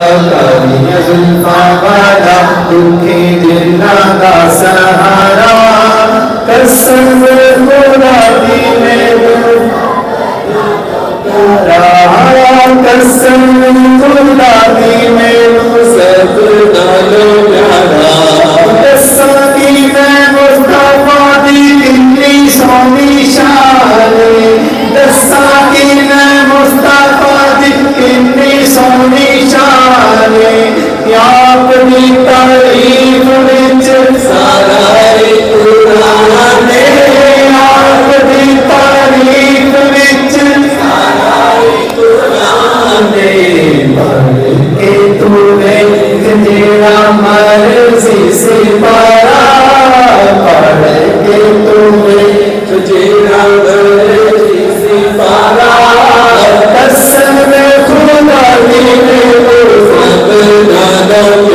कालिया जुल्फा वाला दुखी जिन्ना का सहारा कसम खुदा दी में कसम खुदा दी में सब नालो प्यारा कसम की मैं मुस्तफा दी कितनी सोनी शान दस्सा की मैं मुस्तफा दी कितनी सोनी शान अपनी तारीफ विच सारा कुरान अपनी तारीफ विच सारा कुरान के तूने जेड़ा मर्जी से पारा पढ़ के तूने जेड़ा मर्जी से पारा कसम खुदा दी में सब नालो